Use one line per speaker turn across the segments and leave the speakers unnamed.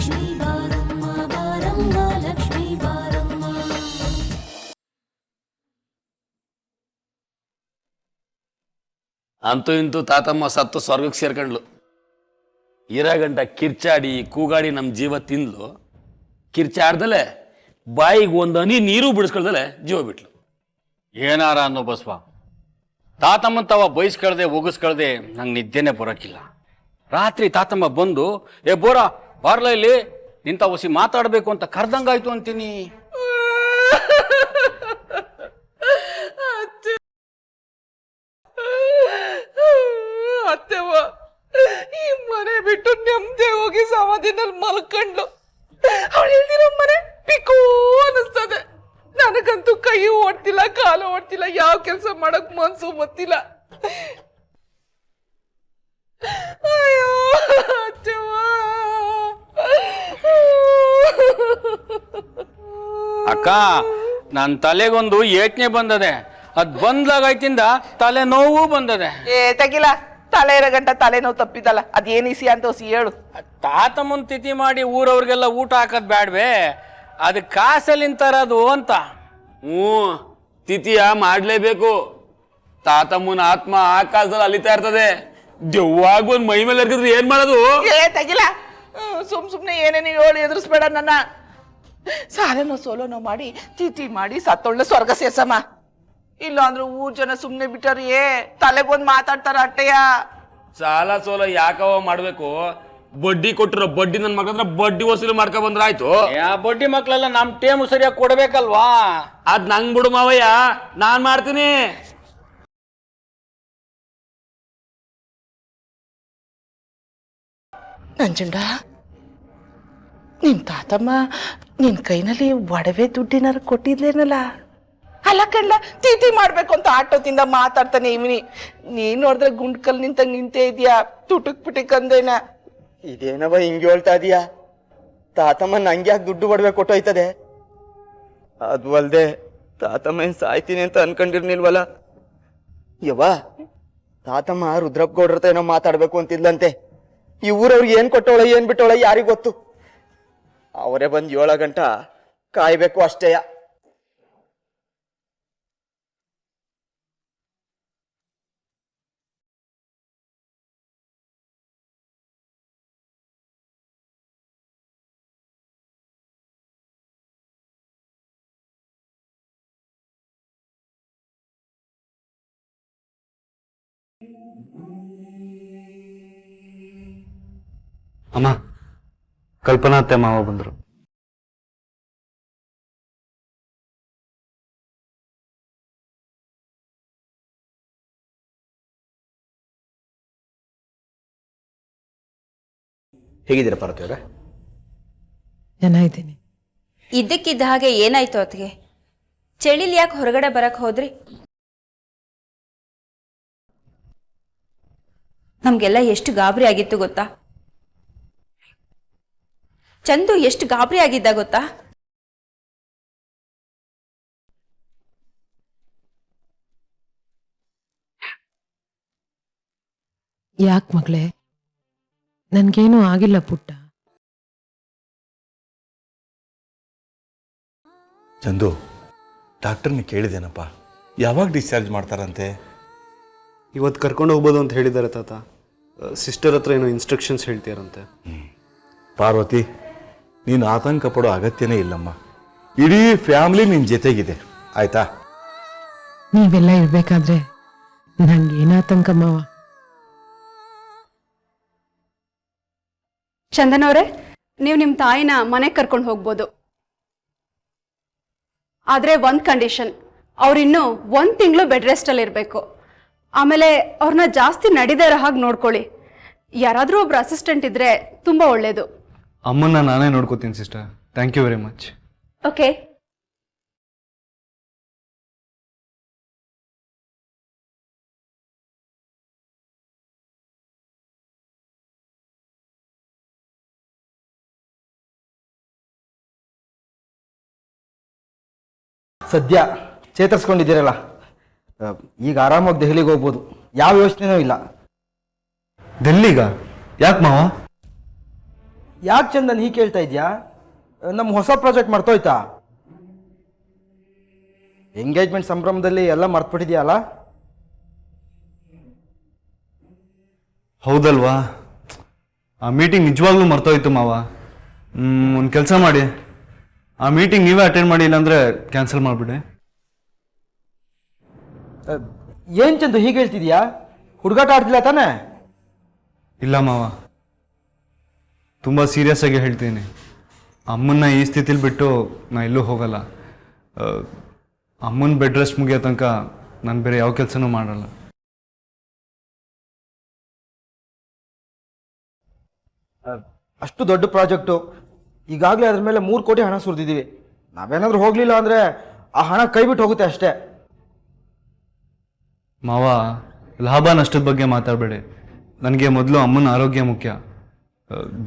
ಲಕ್ಷ್ಮೀ ಬಾರಮ್ಮ ಬಾರಮ್ಮ ಲಕ್ಷ್ಮೀ ಬಾರಮ್ಮ.
ಅಂತೂ ಇಂತೂ ತಾತಮ್ಮ ಸತ್ತು ಸ್ವರ್ಗಕ್ಕೆ ಸೇರ್ಕೊಂಡ್ಲು. ಇರಾಗಂಟ ಕಿರ್ಚಾಡಿ ಕೂಗಾಡಿ ನಮ್ಮ ಜೀವ ತಿಂದ್ಲು. ಕಿರ್ಚಾಡ್ದಲೆ ಬಾಯಿಗೆ ಒಂದು ಹನಿ ನೀರು ಬಿಡಿಸ್ಕೊಳ್ದಲೆ ಜೀವ ಬಿಟ್ಲು.
ಏನಾರ ಅನ್ನೋ ಬಸವ, ತಾತಮ್ಮನ ತವ ಬಯಸ್ಕಳ್ದೆ ಒಗಿಸ್ಕಳ್ದೆ ನಂಗೆ ನಿದ್ದೆನೆ ಬರೋಕ್ಕಿಲ್ಲ. ರಾತ್ರಿ ತಾತಮ್ಮ ಬಂದು ಏ ಬೋರ ಬಾರ್ಲ ಇಲ್ಲಿ ನಿಂತ ಒಸಿ ಮಾತಾಡಬೇಕು ಅಂತ ಕರ್ದಂಗಾಯ್ತು ಅಂತೀನಿ.
ಅತ್ತೆವ್ವ ಈ ಮನೆ ಬಿಟ್ಟು ನೆಮ್ಮದಿ ಹೋಗಿ ಸಮಾಧಿನಲ್ಲಿ ಮಲ್ಕೊಂಡು ಅವಳು ಹೇಳ್ತಿರೋ ಮನೆ ಪಿಕೋ ಅನಿಸ್ತದೆ. ನನಗಂತೂ ಕೈ ಓಡ್ತಿಲ್ಲ, ಕಾಲು ಓಡ್ತಿಲ್ಲ, ಯಾವ ಕೆಲಸ ಮಾಡಕ್ ಮನ್ಸು ಗೊತ್ತಿಲ್ಲ. ಅಯ್ಯೋ ಅತ್ತೆವ್ವ.
ಅಕ್ಕ, ನನ್ನ ತಲೆಗೊಂದು ಯೋಚನೆ ಬಂದದೆ. ಅದ್ ಬಂದಾಗಾಯ್ತಿಂದ ತಲೆ ನೋವು ಬಂದದೆ.
ತೆಗಿಲ, ತಲೆ ಇರೋ ಗಂಟ ತಲೆನೋವು ತಪ್ಪಿದಲ್ಲ, ಅದೇನಿಸಿ ಅಂತ ಹೊಸಿ ಹೇಳು.
ತಾತಮ್ಮನ್ ತಿಥಿ ಮಾಡಿ ಊರವ್ರಿಗೆಲ್ಲ ಊಟ ಹಾಕದ್ ಬ್ಯಾಡ್ವೆ, ಅದು ಕಾಸಲ್ಲಿನ ತರದು ಅಂತ.
ತಿಥಿಯ ಮಾಡ್ಲೇಬೇಕು. ತಾತಮ್ಮನ ಆತ್ಮ ಆಕಾಶದಲ್ಲಿ ಅಲಿತಾ ಇರ್ತದೆ. ದೆವ್ವಾಗ ಒಂದ್ ಮೈ ಮೇಲೆ ಇರ್ಕಿದ್ರೆ ಏನ್ ಮಾಡೋದು?
ತೆಗಿಲ, ಸುಮ್ನೆ ಏನೇನು ಹೇಳಿ ಎದುರಿಸ್ಬೇಡ ನನ್ನ. ಸಾಲನೋ ಸೋಲೋನೋ ಮಾಡಿ ತಿಥಿ ಮಾಡಿ ಸತ್ತೊಳ್ಳೆ ಸ್ವರ್ಗ ಸೇಸಮ್ಮ. ಇಲ್ಲ ಅಂದ್ರೆ ಊರ್ ಜನ ಸುಮ್ನೆ ಬಿಟ್ಟಾರಿಯೇ, ತಲೆಗೊಂದ್ ಮಾತಾಡ್ತಾರ ಅಟ್ಟೆಯ.
ಸಾಲ ಸೋಲ ಯಾಕವ ಮಾಡ್ಬೇಕು? ಬಡ್ಡಿ ಕೊಟ್ಟಿರೋ ಬಡ್ಡಿ ನನ್ ಮಕ್ಕಳ ಬಡ್ಡಿ ವಸೂಲಿ ಮಾಡ್ಕೊ ಬಂದ್ರ ಆಯ್ತು.
ಆ ಬಡ್ಡಿ ಮಕ್ಳೆಲ್ಲ ನಮ್ ಟೇಮು ಸರಿಯಾಗಿ ಕೊಡ್ಬೇಕಲ್ವಾ?
ಅದ್ ನಂಗ್ ಬಿಡು ಮಾವಯ್ಯ, ನಾನ್ ಮಾಡ್ತೀನಿ.
ನಂಜುಂಡ, ನಿಮ್ ತಾತಮ್ಮ ನಿನ್ ಕೈನಲ್ಲಿ ಒಡವೆ ದುಡ್ಡಿನಾರ ಕೊಟ್ಟಿದ್ಲೇನಲ್ಲ? ಅಲ್ಲ ಕಣ್ಲ, ತಿಥಿ ಮಾಡ್ಬೇಕು ಅಂತ ಆಟೋದಿಂದ ಮಾತಾಡ್ತಾನೆ ಇವನಿ. ನೀನ್ ನೋಡಿದ್ರೆ ಗುಂಡ್ಕಲ್ ನಿಂತಂಗ್ ನಿಂತೇ ಇದೀಯಾ, ತುಟುಕ್ ಪಿಟಿಕ್ ಅಂದೇನ.
ಇದೇನವ ಹಿಂಗೆ ಹೇಳ್ತಾ ಇದೀಯಾ? ತಾತಮ್ಮ ನಂಗ್ಯಾಕೆ ದುಡ್ಡು ಒಡವೆ ಕೊಟ್ಟೋಯ್ತದೆ? ಅದು ಅಲ್ದೆ ತಾತಮ್ಮ ಏನ್ ಸಾಯ್ತೀನಿ ಅಂತ ಅನ್ಕೊಂಡಿರ್ನಿಲ್ವಲ್ಲ. ಯವ್ವ, ತಾತಮ್ಮ ರುದ್ರಪ್ಪ ಗೌಡ್ರತ ಏನೋ ಮಾತಾಡ್ಬೇಕು ಅಂತಿದ್ಲಂತೆ. ಈ ಊರವ್ರಿಗೆ ಏನ್ ಕೊಟ್ಟೋಳ ಏನ್ ಬಿಟ್ಟೋಳ ಯಾರಿಗ್ ಗೊತ್ತು. ಅವರೇ ಬಂದ್ 7 ಗಂಟೆ ಕಾಯ್ಬೇಕು ಅಷ್ಟೇಯ.
ಅಮ್ಮ, ಕಲ್ಪನಾ ಅತ್ತೆ ಮಾವ ಬಂದ್ರು.
ಹೇಗಿದ್ದೀರಾ ಪಾರ್ವತಿ ಅವರೇ?
ಚೆನ್ನಾಗಿದ್ದೀನಿ.
ಇದ್ದಕ್ಕಿದ್ದ ಹಾಗೆ ಏನಾಯ್ತು ಅತ್ತಿಗೆ? ಚಳಿಲಿ ಯಾಕೆ ಹೊರಗಡೆ ಬರಕ್ ಹೋದ್ರಿ? ನಮ್ಗೆಲ್ಲ ಎಷ್ಟು ಗಾಬರಿ ಆಗಿತ್ತು ಗೊತ್ತಾ? ಚಂದು ಎಷ್ಟು ಗಾಬರಿ ಆಗಿದ್ದ ಗೊತ್ತಾ?
ಯಾಕೆ ಮಗಳೇ, ನನ್ಗೇನು ಆಗಿಲ್ಲ ಪುಟ್ಟ.
ಚಂದು, ಡಾಕ್ಟರ್ನ ಕೇಳಿದೇನಪ್ಪ, ಯಾವಾಗ ಡಿಸ್ಚಾರ್ಜ್ ಮಾಡ್ತಾರಂತೆ?
ಇವತ್ತು ಕರ್ಕೊಂಡು ಹೋಗ್ಬೋದು ಅಂತ ಹೇಳಿದ್ದಾರೆ ತಾತ. ಸಿಸ್ಟರ್ ಹತ್ರ ಏನೋ ಇನ್ಸ್ಟ್ರಕ್ಷನ್ಸ್ ಹೇಳ್ತೀರಂತೆ.
ಪಾರ್ವತಿ, ನೀನು ಆತಂಕ ಪಡೋ ಅಗತ್ಯನೇ ಇಲ್ಲಮ್ಮ. ಇಡೀ ಫ್ಯಾಮಿಲಿ ನಿನ್ನ ಜೊತೆಗಿದೆ, ಆಯ್ತಾ?
ನೀವೆಲ್ಲ ಇರ್ಬೇಕಾದ್ರೆ ನಂಗೇನ ಆತಂಕ ಮಾವ.
ಚಂದನ್ ಅವರೇ, ನೀವು ನಿಮ್ಮ ತಾಯಿನ ಮನೆಗೆ ಕರ್ಕೊಂಡು ಹೋಗ್ಬೋದು. ಆದರೆ ಒಂದು ಕಂಡೀಷನ್, ಅವ್ರಿನ್ನೂ 1 ತಿಂಗಳು ಬೆಡ್ ರೆಸ್ಟಲ್ಲಿ ಇರಬೇಕು. ಆಮೇಲೆ ಅವ್ರನ್ನ ಜಾಸ್ತಿ ನಡಿದೇ ಇರೋ ಹಾಗೆ ನೋಡ್ಕೊಳ್ಳಿ. ಯಾರಾದರೂ ಒಬ್ರು ಅಸಿಸ್ಟೆಂಟ್ ಇದ್ರೆ ತುಂಬ ಒಳ್ಳೆಯದು.
ಅಮ್ಮನ್ನ ನಾನೇ ನೋಡ್ಕೋತೀನಿ sister. Thank you very much.
Okay.
ಸದ್ಯ ಚೇತರಿಸ್ಕೊಂಡಿದ್ದೀರಲ್ಲ, ಈಗ ಆರಾಮಾಗಿ ದೆಹಲಿಗೆ ಹೋಗ್ಬೋದು. ಯಾವ ಯೋಚನೆನೂ ಇಲ್ಲ.
ಡೆಲ್ಲಿಗ? ಯಾಕೆ ಮಾವ?
ಯಾಕೆ ಚಂದನ್ ಹೀಗೆ ಕೇಳ್ತಾ ಇದೆಯಾ? ನಮ್ಮ ಹೊಸ ಪ್ರಾಜೆಕ್ಟ್ ಮರ್ತೋಯ್ತಾ? ಎಂಗೇಜ್ಮೆಂಟ್ ಸಂಭ್ರಮದಲ್ಲಿ ಎಲ್ಲ ಮರ್ತ್ಬಿಟ್ಟಿದ್ಯಲ್ಲ?
ಹೌದಲ್ವಾ, ಆ ಮೀಟಿಂಗ್ ನಿಜವಾಗ್ಲೂ ಮರ್ತೋಯ್ತು ಮಾವ. ಒಂದು ಕೆಲಸ ಮಾಡಿ, ಆ ಮೀಟಿಂಗ್ ನೀವೇ ಅಟೆಂಡ್ ಮಾಡಿ, ಇಲ್ಲಾಂದರೆ ಕ್ಯಾನ್ಸಲ್ ಮಾಡಿಬಿಡಿ.
ಏನು ಚಂದು ಹೀಗೆ ಹೇಳ್ತಿದ್ಯಾ? ಹುಡುಗಾಟ ಆಡ್ತಿಲ್ಲ ತಾನೇ?
ಇಲ್ಲ ಮಾವ, ತುಂಬ ಸೀರಿಯಸ್ ಆಗಿ ಹೇಳ್ತೀನಿ. ಅಮ್ಮನ್ನ ಈ ಸ್ಥಿತಿಲಿ ಬಿಟ್ಟು ನಾ ಎಲ್ಲೂ ಹೋಗಲ್ಲ. ಅಮ್ಮನ ಬೆಡ್ ರೆಸ್ಟ್ ಮುಗಿಯೋ ತನಕ ನಾನು ಬೇರೆ ಯಾವ ಕೆಲಸನೂ ಮಾಡಲ್ಲ.
ಅಷ್ಟು ದೊಡ್ಡ ಪ್ರಾಜೆಕ್ಟು, ಈಗಾಗಲೇ ಅದ್ರ ಮೇಲೆ 3 ಕೋಟಿ ಹಣ ಸುರಿದಿದ್ದೀವಿ. ನಾವೇನಾದರೂ ಹೋಗಲಿಲ್ಲ ಅಂದರೆ ಆ ಹಣ ಕೈ ಬಿಟ್ಟು ಹೋಗುತ್ತೆ ಅಷ್ಟೇ.
ಮಾವ, ಲಾಭ ನಷ್ಟದ ಬಗ್ಗೆ ಮಾತಾಡಬೇಡಿ. ನನಗೆ ಮೊದಲು ಅಮ್ಮನ ಆರೋಗ್ಯ ಮುಖ್ಯ.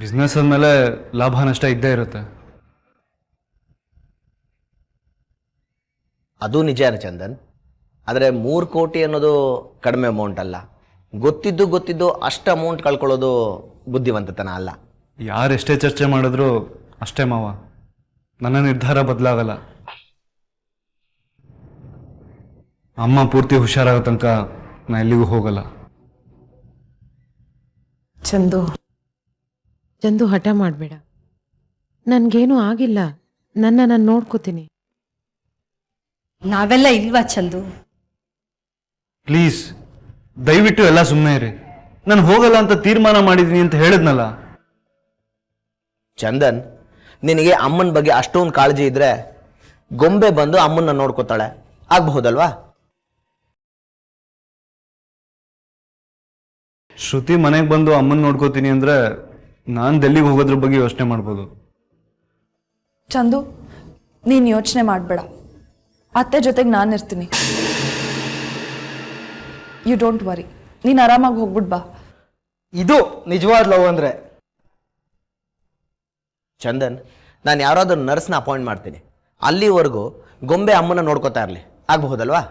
ಬಿಸ್ನೆಸ್ ಅಂದಮೇಲೆ ಲಾಭ ನಷ್ಟ ಇದ್ದೇ ಇರುತ್ತೆ.
ಅದು ನಿಜಾನೇ ಚಂದನ್. ಆದರೆ 3 ಕೋಟಿ ಅನ್ನೋದು ಕಡಿಮೆ ಅಮೌಂಟ್ ಅಲ್ಲ. ಗೊತ್ತಿದ್ದು ಅಷ್ಟು ಅಮೌಂಟ್ ಕಳ್ಕೊಳ್ಳೋದು ಬುದ್ಧಿವಂತತನ ಅಲ್ಲ.
ಯಾರೆಷ್ಟೇ ಚರ್ಚೆ ಮಾಡಿದ್ರು ಅಷ್ಟೇ ಮಾವ, ನನ್ನ ನಿರ್ಧಾರ ಬದಲಾಗಲ್ಲ. ಅಮ್ಮ ಪೂರ್ತಿ ಹುಷಾರಾಗೋ ತನಕ ನಾ ಎಲ್ಲಿಗೂ ಹೋಗಲ್ಲ.
ಚಂದು ಚಂದು, ಹಠ ಮಾಡಬೇಡ. ನನ್ಗೇನು ಆಗಿಲ್ಲ, ನಾನು ನೋಡ್ಕೋತೀನಿ.
ನಾವೆಲ್ಲ ಇಲ್ವಾ ಚಂದು?
ಪ್ಲೀಸ್ ದಯವಿಟ್ಟು ಎಲ್ಲ ಸುಮ್ಮನೆ ಇರಿ. ನಾನು ಹೋಗಲ್ಲ ಅಂತ ತೀರ್ಮಾನ ಮಾಡಿದ್ದೀನಿ ಅಂತ ಹೇಳಿದ್ನಲ್ಲ.
ಚಂದನ್, ನಿನಗೆ ಅಮ್ಮನ ಬಗ್ಗೆ ಅಷ್ಟೊಂದು ಕಾಳಜಿ ಇದ್ರೆ ಗೊಂಬೆ ಬಂದು ಅಮ್ಮನ್ನ ನೋಡ್ಕೋತಾಳೆ, ಆಗಬಹುದಲ್ವಾ?
ಶ್ರುತಿ ಮನೆಗೆ ಬಂದು ಅಮ್ಮನ ನೋಡ್ಕೋತೀನಿ ಅಂದರೆ ನಾನು ಡೆಲ್ಲಿಗೆ ಹೋಗೋದ್ರ ಬಗ್ಗೆ ಯೋಚನೆ ಮಾಡ್ಬೋದು.
ಚಂದು, ನೀನು ಯೋಚನೆ ಮಾಡಬೇಡ. ಅತ್ತೆ ಜೊತೆಗೆ ನಾನು ಇರ್ತೀನಿ. You don't worry. ನೀನು ಆರಾಮಾಗಿ ಹೋಗ್ಬಿಟ್ಟು ಬಾ.
ಇದು ನಿಜವಾದ ಲವ್ ಅಂದರೆ.
ಚಂದನ್, ನಾನು ಯಾರಾದ್ರೂ ನರ್ಸ್ನ ಅಪಾಯಿಂಟ್ ಮಾಡ್ತೀನಿ. ಅಲ್ಲಿವರೆಗೂ ಗೊಂಬೆ ಅಮ್ಮನ ನೋಡ್ಕೋತಾ ಇರಲಿ, ಆಗಬಹುದಲ್ವಾ?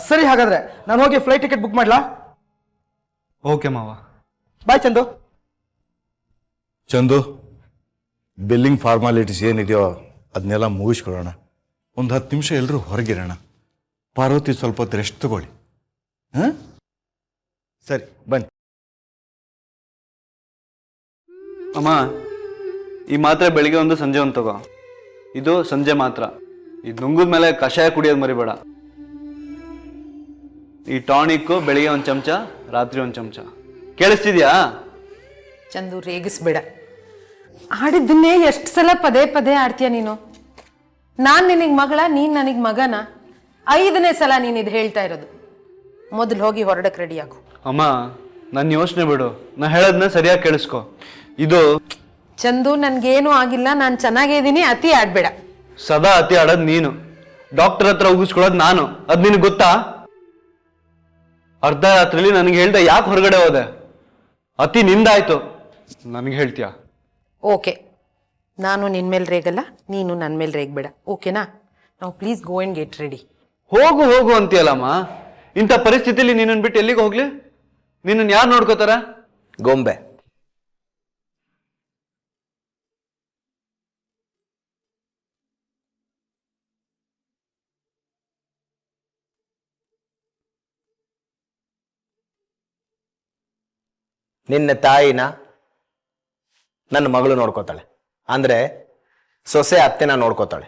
ಸರಿ, ಹಾಗಾದರೆ ನಾನು ಹೋಗಿ ಫ್ಲೈಟ್ ಟಿಕೆಟ್ ಬುಕ್ ಮಾಡಲಾ?
ಓಕೆ ಮಾವ.
ಬಾಯ್ ಚಂದು.
ಚಂದು, ಬಿಲ್ಲಿಂಗ್ ಫಾರ್ಮಾಲಿಟೀಸ್ ಏನಿದೆಯೋ ಅದನ್ನೆಲ್ಲ ಮುಗಿಸ್ಕೊಳ್ಳೋಣ. ಒಂದು 10 ನಿಮಿಷ ಎಲ್ಲರೂ ಹೊರಗಿರೋಣ. ಪಾರ್ವತಿ ಸ್ವಲ್ಪ ಹೊತ್ತು ರೆಸ್ಟ್ ತಗೊಳ್ಳಿ. ಹಾಂ, ಸರಿ ಬನ್ನಿ.
ಅಮ್ಮ, ಈ ಮಾತ್ರೆ ಬೆಳಿಗ್ಗೆ ಒಂದು ಸಂಜೆ ಒಂದು ತಗೋ. ಇದು ಸಂಜೆ ಮಾತ್ರ. ಇದು ನುಂಗಿದ ಮೇಲೆ ಕಷಾಯ ಕುಡಿಯೋದು ಮರಿಬೇಡ. ಈ ಟಾನಿಕ್ಕು ಬೆಳಿಗ್ಗೆ 1 ಚಮಚ, ರಾತ್ರಿ 1 ಚಮಚ. ಕೇಳಿಸ್ತಿದ್ಯಾ?
ಚಂದು, ರೇಗಿಸ್ಬೇಡ. ಆಡಿದ್ದನ್ನೇ ಎಷ್ಟು ಸಲ ಪದೇ ಪದೇ ಆಡ್ತೀಯ ನೀನು. ನಾನು ನಿನಗೆ ಮಗಳ, ನೀನು ನನಗೆ ಮಗನ? 5ನೇ ಸಲ ನೀನು ಇದು ಹೇಳ್ತಾ ಇರೋದು. ಮೊದಲು ಹೋಗಿ ಹೊರಡಕ್ಕೆ ರೆಡಿ ಆಗು.
ಅಮ್ಮ, ನನ್ನ ಯೋಚನೆ ಬಿಡು. ನಾ ಹೇಳೋದನ್ನ ಸರಿಯಾಗಿ ಕೇಳಿಸ್ಕೊ. ಇದು
ಚಂದು, ನನ್ಗೇನು ಆಗಿಲ್ಲ, ನಾನು ಚೆನ್ನಾಗೇ ಇದ್ದೀನಿ. ಅತಿ ಆಡ್ಬೇಡ.
ಸದಾ ಅತಿ ಆಡೋದು ನೀನು, ಡಾಕ್ಟರ್ ಹತ್ರ ಉಗಿಸ್ಕೊಳ್ಳೋದು ನಾನು. ಅದು ನಿನಗೆ ಗೊತ್ತಾ? ಅರ್ಧ ರಾತ್ರಿಲಿ ನನಗೆ ಹೇಳ್ದೆ ಯಾಕೆ ಹೊರಗಡೆ ಹೋದೆ? ಅತಿ ನಿಂದಾಯ್ತು, ನನಗೆ ಹೇಳ್ತೀಯ?
ಓಕೆ, ನಾನು ನಿನ್ನ ಮೇಲೆ ರೇಗಲ್ಲ, ನೀನು ನನ್ನ ಮೇಲೆ ರೇಗಬೇಡ. ಓಕೆನಾ? ನಾವು please go and get ready.
ಹೋಗು ಹೋಗು ಅಂತೀಯಲ್ಲಮ್ಮ. ಇಂಥ ಪರಿಸ್ಥಿತಿಲಿ ನಿನ್ನನ್ನು ಬಿಟ್ಟು ಎಲ್ಲಿಗೆ ಹೋಗ್ಲಿ? ನಿನ್ನನ್ನು ಯಾರು ನೋಡ್ಕೋತಾರ?
ಗೊಂಬೆ. ನಿನ್ನ ತಾಯಿನ ನನ್ನ ಮಗಳು ನೋಡ್ಕೋತಾಳೆ, ಅಂದ್ರೆ ಸೊಸೆ ಅತ್ತೆನ ನೋಡ್ಕೋತಾಳೆ.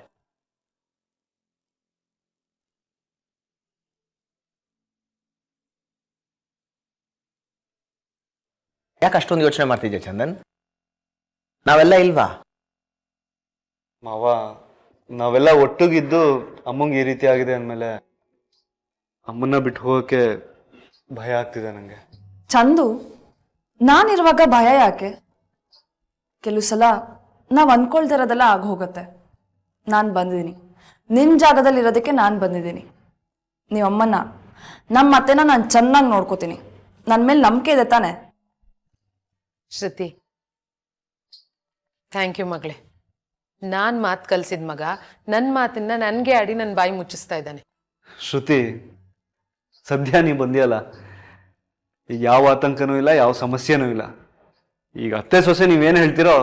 ಯಾಕೆ ಅಷ್ಟೊಂದು ಯೋಚನೆ ಮಾಡ್ತಿದ್ಯಾ ಚಂದನ್? ನಾವೆಲ್ಲ ಇಲ್ವಾ?
ಮಾವ, ನಾವೆಲ್ಲ ಒಟ್ಟಿಗಿದ್ದು ಅಮ್ಮಂಗೆ ಈ ರೀತಿ ಆಗಿದೆ ಅಂದಮೇಲೆ ಅಮ್ಮನ್ನ ಬಿಟ್ಟು ಹೋಗೋಕ್ಕೆ ಭಯ ಆಗ್ತಿದೆ ನನಗೆ.
ಚಂದು, ನಾನಿರುವಾಗ ಭಯ ಯಾಕೆ? ಕೆಲವು ಸಲ ನಾವು ಅನ್ಕೊಳ್ದಿರೋದೆಲ್ಲ ಆಗ ಹೋಗುತ್ತೆ. ನಾನು ಬಂದಿದ್ದೀನಿ, ನಿನ್ನ ಜಾಗದಲ್ಲಿ ಇರೋದಕ್ಕೆ ನಾನು ಬಂದಿದ್ದೀನಿ. ನೀವಮ್ಮನ್ನ, ನಮ್ಮ ಅತ್ತೆನ ನಾನು ಚೆನ್ನಾಗಿ ನೋಡ್ಕೋತೀನಿ. ನನ್ನ ಮೇಲೆ ನಂಬಿಕೆ ಇದೆ ತಾನೆ?
ಶ್ರುತಿ, ಥ್ಯಾಂಕ್ ಯು ಮಗಳೇ. ನಾನು ಮಾತು ಕಲಿಸಿದ ಮಗ ನನ್ನ ಮಾತನ್ನ ನನಗೆ ಆಡಿ ನನ್ನ ಬಾಯಿ ಮುಚ್ಚಿಸ್ತಾ ಇದ್ದಾನೆ.
ಶ್ರುತಿ, ಸದ್ಯ ನೀ ಬಂದಿಯಲ್ಲ, ಈಗ ಯಾವ ಆತಂಕನೂ ಇಲ್ಲ, ಯಾವ ಸಮಸ್ಯೆನೂ ಇಲ್ಲ. ಈಗ ಅತ್ತೆ ಸೊಸೆ ನೀವೇನು ಹೇಳ್ತೀರೋ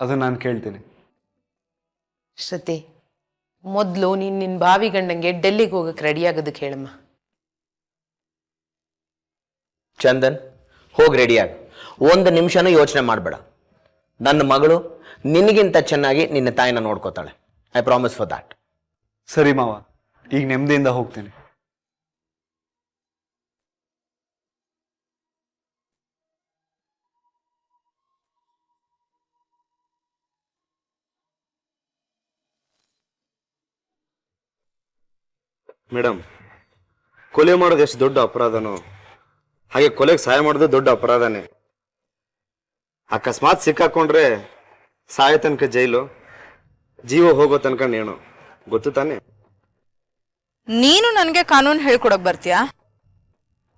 ಅದನ್ನ ನಾನು ಕೇಳ್ತೀನಿ.
ಶ್ರುತಿ, ಮೊದಲು ನೀನು ನಿನ್ನ ಬಾವಿ ಗಂಡಂಗೆ ಡೆಲ್ಲಿಗೆ ಹೋಗಕ್ಕೆ ರೆಡಿ ಆಗೋದಕ್ಕೆ ಹೇಳಮ್ಮ.
ಚಂದನ್, ಹೋಗಿ ರೆಡಿಯಾಗಿ. ಒಂದು ನಿಮಿಷನೂ ಯೋಚನೆ ಮಾಡಬೇಡ. ನನ್ನ ಮಗಳು ನಿನಗಿಂತ ಚೆನ್ನಾಗಿ ನಿನ್ನ ತಾಯಿನ ನೋಡ್ಕೋತಾಳೆ. I promise for that.
ಸರಿ ಮಾವ, ಈಗ ನೆಮ್ಮದಿಯಿಂದ ಹೋಗ್ತೀನಿ.
ಮೇಡಮ್, ಕೊಲೆ ಮಾಡೋದು ಎಷ್ಟು ದೊಡ್ಡ ಅಪರಾಧನೋ ಹಾಗೆ ಕೊಲೆಗೆ ಸಹಾಯ ಮಾಡೋದು ದೊಡ್ಡ ಅಪರಾಧನೇ. ಅಕಸ್ಮಾತ್ ಸಿಕ್ಕಾಕೊಂಡ್ರೆ ಸಾಯೋ ತನಕ ಜೈಲು, ಜೀವ ಹೋಗೋ ತನಕ ನೇಣು. ಗೊತ್ತು ತಾನೆ?
ನೀನು ನನಗೆ ಕಾನೂನು ಹೇಳ್ಕೊಡಕ್ ಬರ್ತೀಯಾ?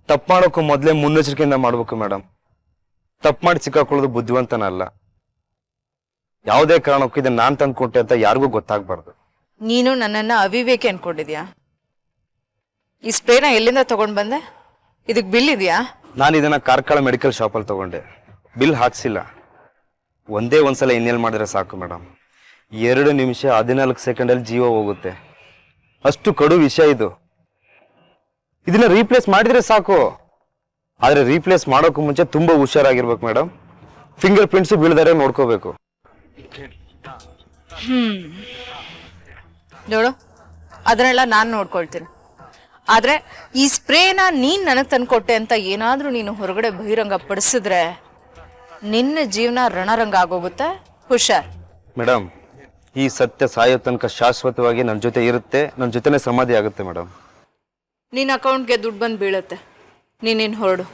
ತಪ್ಪು ಮಾಡೋಕ್ಕೂ ಮೊದಲೇ ಮುನ್ನೆಚ್ಚರಿಕೆಯಿಂದ ಮಾಡ್ಬೇಕು ಮೇಡಮ್. ತಪ್ಪು ಮಾಡಿ ಸಿಕ್ಕಾಕೊಳ್ಳೋದು ಬುದ್ಧಿವಂತನಲ್ಲ. ಯಾವುದೇ ಕಾರಣಕ್ಕೂ ಇದನ್ನ ನಾನು ತಂದ್ಕೊಟ್ಟೆ ಅಂತ ಯಾರಿಗೂ ಗೊತ್ತಾಗ್ಬಾರ್ದು.
ನೀನು ನನ್ನನ್ನ ಅವಿವೇಕಿ ಅನ್ಕೊಂಡಿದ್ಯಾ? ಈ ಸ್ಪ್ರೇನ ಎಲ್ಲಿಂದ ತಗೊಂಡ್ ಬಂದೆ? ಇದಕ್ ಬಿಲ್ ಇದೆಯಾ?
ನಾನು ಇದನ್ನ ಕಾರ್ಕಳ ಮೆಡಿಕಲ್ ಶಾಪಲ್ಲಿ ತಗೊಂಡೆ. ಬಿಲ್ ಹಾಕ್ಸಿಲ್ಲ. ಒಂದೇ ಒಂದ್ಸಲ ಇನ್ಹೇಲ್ ಮಾಡಿದ್ರೆ ಸಾಕು ಮೇಡಮ್. 2 ನಿಮಿಷ 14 ಸೆಕೆಂಡಲ್ಲಿ ಜೀವ ಹೋಗುತ್ತೆ. ಅಷ್ಟು ಕಡು ವಿಷಯ ಇದು. ಇದನ್ನ ರೀಪ್ಲೇಸ್ ಮಾಡಿದ್ರೆ ಸಾಕು. ಆದ್ರೆ ರೀಪ್ಲೇಸ್ ಮಾಡೋಕ್ಕೂ ಮುಂಚೆ ತುಂಬಾ ಹುಷಾರಾಗಿರ್ಬೇಕು ಮೇಡಮ್. ಫಿಂಗರ್ ಪ್ರಿಂಟ್ಸ್ ಬೀಳ್ದಾರೆ ನೋಡ್ಕೋಬೇಕು.
ನೋಡು, ಅದನ್ನೆಲ್ಲ ನಾನು ನೋಡ್ಕೊಳ್ತೀನಿ. ಆದ್ರೆ ಈ ಸ್ಪ್ರೇನ ನೀನ್ ನನಗ್ ತಂದ್ಕೊಟ್ಟೆ ಅಂತ ಏನಾದ್ರೂ ನೀನು ಹೊರಗಡೆ ಬಹಿರಂಗ ಪಡಿಸಿದ್ರೆ ನಿನ್ನ ಜೀವನ ರಣರಂಗ ಆಗೋಗುತ್ತೆ. ಹುಷಾರ್.
ಮೇಡಮ್, ಈ ಸತ್ಯ ಸಾಯೋ ತನಕ ಶಾಶ್ವತವಾಗಿ ನನ್ನ ಜೊತೆ ಇರುತ್ತೆ, ನನ್ನ ಜೊತೆನೆ ಸಮಾಧಿ ಆಗುತ್ತೆ ಮೇಡಮ್.
ನಿನ್ನ ಅಕೌಂಟ್ಗೆ ದುಡ್ಡು ಬಂದು ಬೀಳುತ್ತೆ. ನೀನೇನು ಹೊರಡು.